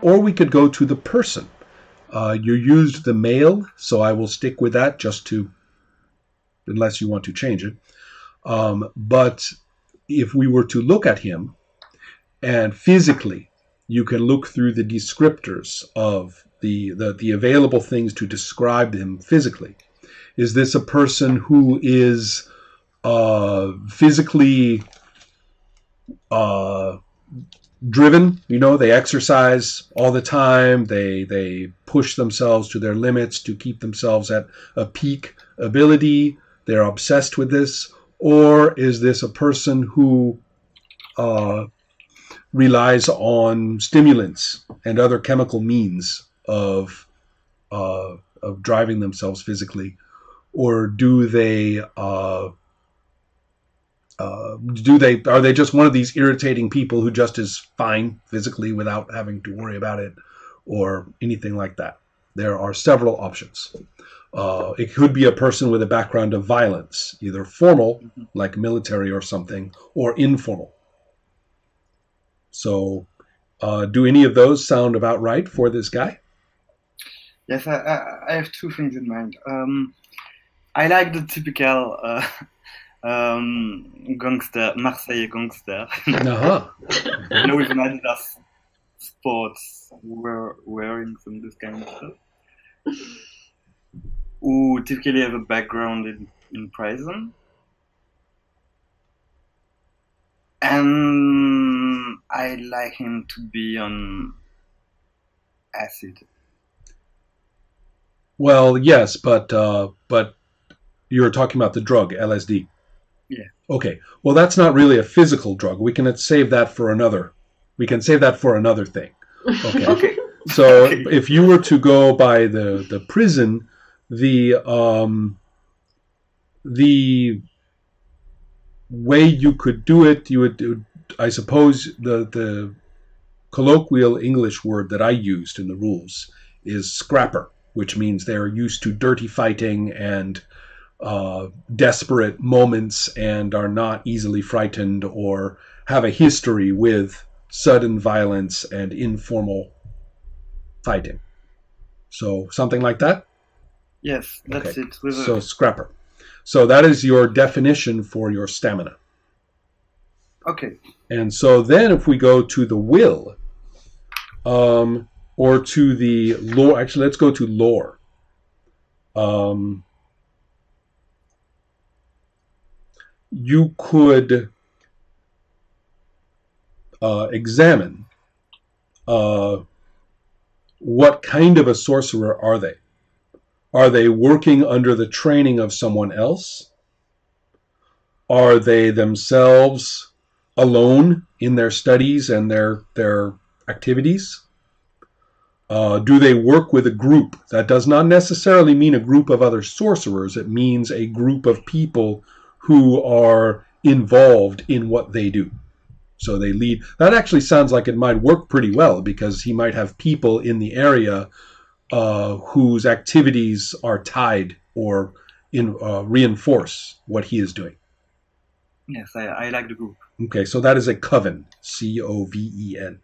or we could go to the person. You used the male, so I will stick with that unless you want to change it. But if we were to look at him, and physically, you can look through the descriptors of the available things to describe him physically. Is this a person who is physically driven? They exercise all the time. They push themselves to their limits to keep themselves at a peak ability. They're obsessed with this. Or is this a person who relies on stimulants and other chemical means of driving themselves physically? Or are they just one of these irritating people who just is fine physically without having to worry about it or anything like that? There are several options. It could be a person with a background of violence, either formal, like military or something, or informal. So, do any of those sound about right for this guy? Yes, I have two things in mind. I like the typical gangster, Marseille gangster. With an Adidas sports wearing some this kind of stuff. Who typically have a background in prison. And I like him to be on acid. Well, yes, but you're talking about the drug, LSD. Yeah. Okay. Well, that's not really a physical drug. We can save that for another. We can save that for another thing. Okay. Okay. So if you were to go by the prison, the way you could do it, you would do, I suppose the colloquial English word that I used in the rules is scrapper, which means they're used to dirty fighting and desperate moments and are not easily frightened or have a history with sudden violence and informal fighting. So something like that? Yes, that's okay. it. So scrapper. So that is your definition for your stamina. Okay. And so then if we go to the will, or to the lore, actually let's go to lore. You could examine what kind of a sorcerer are they? Are they working under the training of someone else? Are they themselves alone in their studies and their activities? Do they work with a group? That does not necessarily mean a group of other sorcerers. It means a group of people who are involved in what they do. So they lead. That actually sounds like it might work pretty well because he might have people in the area whose activities are tied or reinforce what he is doing. Yes, I like the group. Okay, so that is a coven, C-O-V-E-N.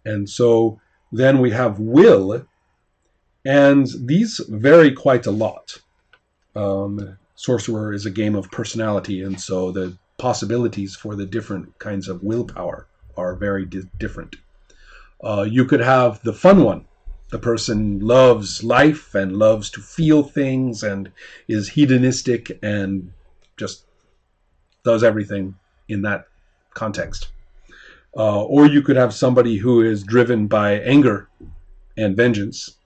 And so then we have will, and these vary quite a lot. Sorcerer is a game of personality, and so the possibilities for the different kinds of willpower are very different. You could have the fun one. The person loves life and loves to feel things and is hedonistic and just does everything in that context. Or you could have somebody who is driven by anger and vengeance.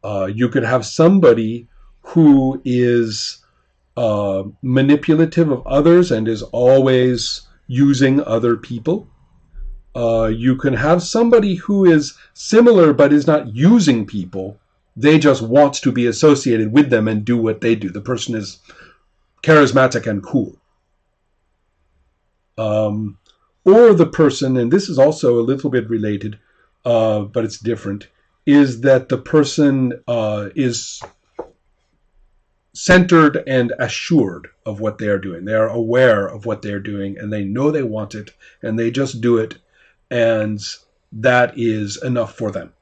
You could have somebody who is manipulative of others and is always using other people. You can have somebody who is similar but is not using people. They just want to be associated with them and do what they do. The person is charismatic and cool. Or the person, and this is also a little bit related, but it's different, is that the person is centered and assured of what they are doing. They are aware of what they are doing, and they know they want it, and they just do it. And that is enough for them.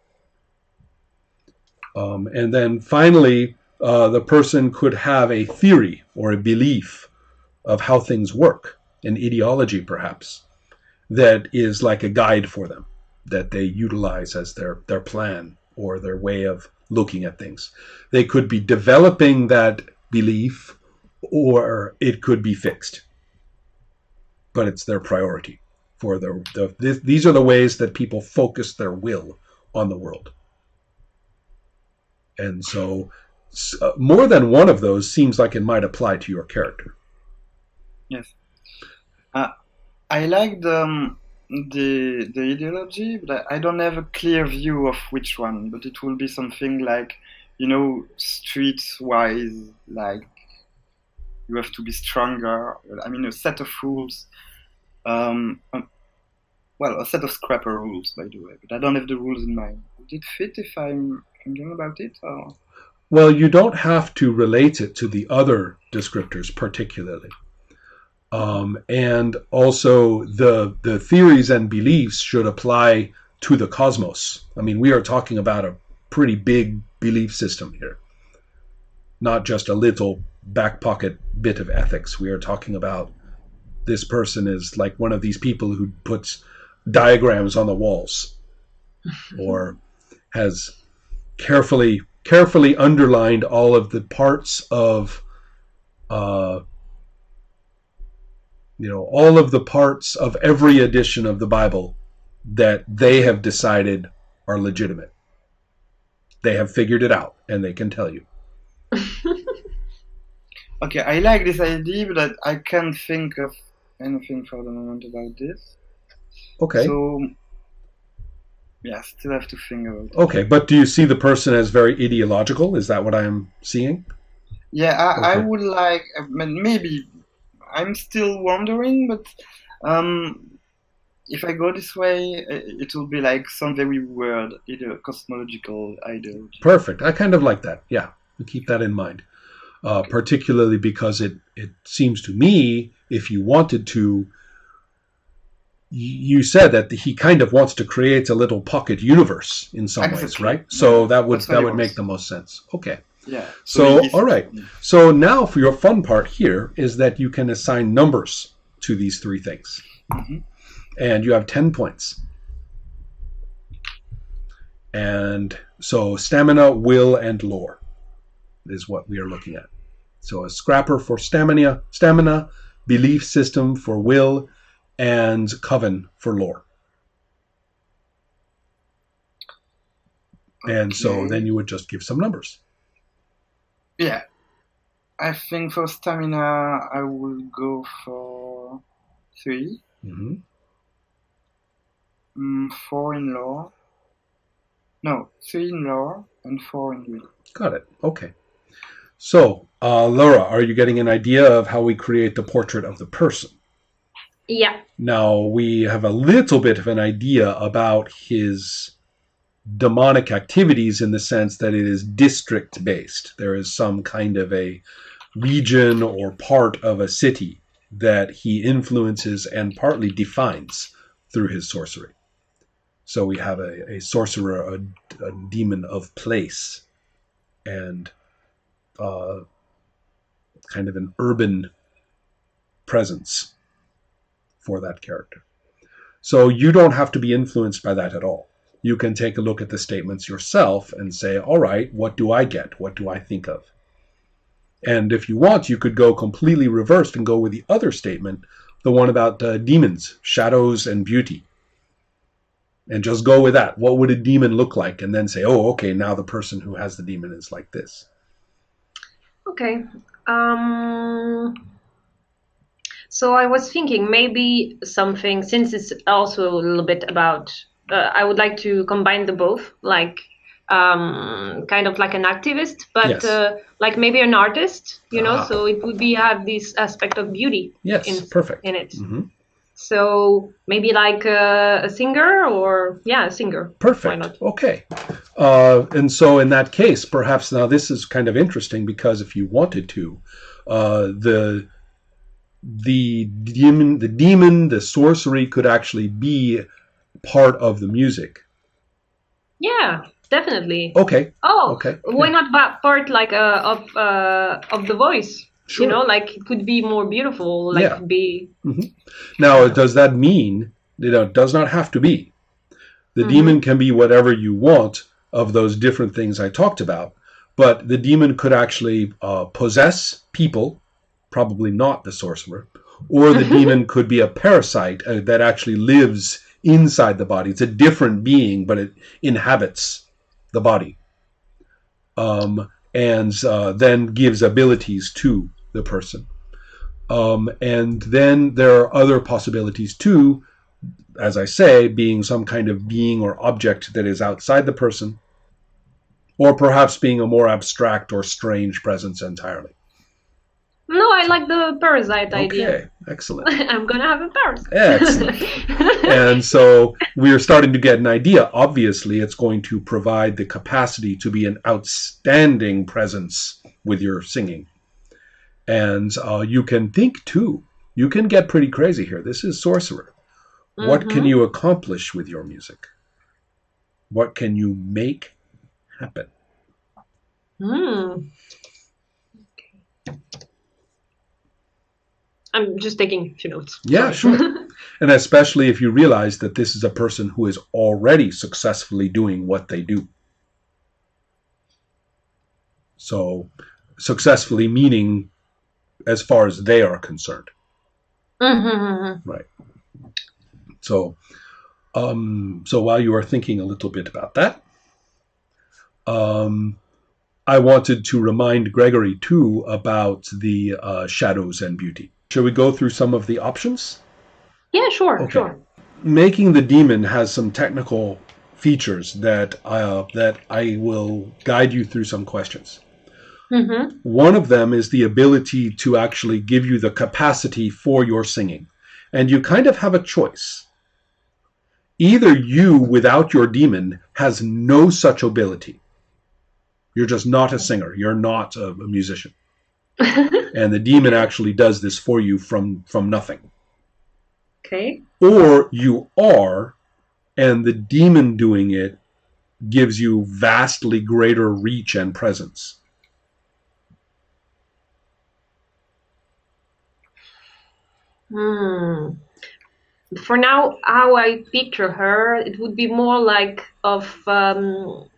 And then finally, the person could have a theory or a belief of how things work, an ideology perhaps, that is like a guide for them, that they utilize as their plan or their way of looking at things. They could be developing that belief, or it could be fixed. But it's their priority. These are the ways that people focus their will on the world. And so more than one of those seems like it might apply to your character. Yes. I like the ideology, but I don't have a clear view of which one. But it will be something like, street-wise, like you have to be stronger. I mean, a set of rules. Well, a set of scrapper rules, by the way. But I don't have the rules in mind. Would it fit if I'm thinking about it? Or? Well, you don't have to relate it to the other descriptors particularly. And also the theories and beliefs should apply to the cosmos. I mean, we are talking about a pretty big belief system here, not just a little back pocket bit of ethics. We are talking about this person is like one of these people who puts diagrams on the walls or has carefully underlined all of the parts of all of the parts of every edition of the Bible that they have decided are legitimate. They have figured it out, and they can tell you. Okay, I like this idea, but I can't think of anything for the moment about this. Okay. So, yeah, still have to think about it. Okay, but do you see the person as very ideological? Is that what I'm seeing? Yeah, I would like, maybe, I'm still wondering, but if I go this way, it will be like some very weird cosmological ideology. Perfect. I kind of like that. Yeah, we keep that in mind. Particularly because it seems to me, if you wanted to, you said that he kind of wants to create a little pocket universe in some ways, right? So that would make the most sense. Okay. Yeah. So all right. So now for your fun part here is that you can assign numbers to these three things. Mm-hmm. And you have 10 points. And so stamina, will, and lore is what we are looking at. So a scrapper for stamina, belief system for will, and coven for lore. Okay. And so then you would just give some numbers. Yeah. I think for stamina, I will go for 3. Mm-hmm. 4 in lore. No, 3 in lore and 4 in will. Got it. Okay. So, Laura, are you getting an idea of how we create the portrait of the person? Yeah. Now, we have a little bit of an idea about his demonic activities in the sense that it is district-based. There is some kind of a region or part of a city that he influences and partly defines through his sorcery. So we have a sorcerer, a demon of place, and kind of an urban presence for that character. So you don't have to be influenced by that at all. You can take a look at the statements yourself and say, all right, what do I get? What do I think of? And if you want, you could go completely reversed and go with the other statement, the one about demons, shadows, and beauty. And just go with that. What would a demon look like? And then say, oh, okay, now the person who has the demon is like this. Okay. So I was thinking maybe something, since it's also a little bit about, I would like to combine the both, like kind of like an activist, but yes. Like maybe an artist, you know, so it would be have this aspect of beauty perfect. in it. Mm-hmm. So maybe like a singer or, a singer. Perfect. Why not? Okay. And so in that case, perhaps now this is kind of interesting because if you wanted to, the demon, the sorcery could actually be part of the music? Yeah, definitely. Okay. Oh, Okay. why Yeah. not that part like of the voice? Sure. You know, like it could be more beautiful. Like Yeah. could be. Now, does that mean, it does not have to be. The Mhm. demon can be whatever you want of those different things I talked about, but the demon could actually possess people, probably not the sorcerer, or the demon could be a parasite that actually lives inside the body. It's a different being, but it inhabits the body, and then gives abilities to the person. And then there are other possibilities too, as I say, being some kind of being or object that is outside the person, or perhaps being a more abstract or strange presence entirely. No, I like the parasite idea. Okay, excellent. I'm gonna have a parasite. Excellent. And so we're starting to get an idea. Obviously, it's going to provide the capacity to be an outstanding presence with your singing. And you can think too. You can get pretty crazy here. This is Sorcerer. What can you accomplish with your music? What can you make happen? I'm just taking a few notes. Yeah, Sorry. sure. And especially if you realize that this is a person who is already successfully doing what they do. So, successfully meaning as far as they are concerned. Right. So, so while you are thinking a little bit about that, I wanted to remind Gregory too about the shadows and beauty. Shall we go through some of the options? Yeah, sure, Okay. sure. Making the demon has some technical features that I will guide you through some questions. One of them is the ability to actually give you the capacity for your singing. And you kind of have a choice. Either you, without your demon, has no such ability. You're just not a singer. You're not a musician. And the demon actually does this for you from nothing. Okay. Or you are, and the demon doing it gives you vastly greater reach and presence. For now, how I picture her, it would be more like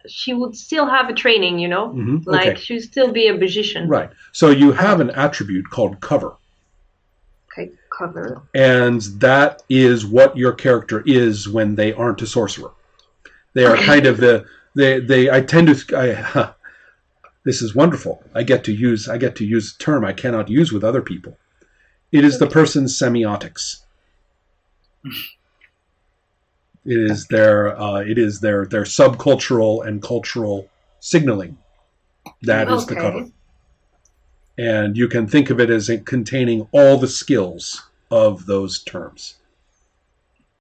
she would still have a training, you know? Like Okay. she'd still be a musician. Right. So you have an attribute called cover. Okay, cover. And that is what your character is when they aren't a sorcerer. They are kind of this is wonderful. I get to use a term I cannot use with other people. It is the person's semiotics. It is their subcultural and cultural signaling. That is the cover. And you can think of it as containing all the skills of those terms.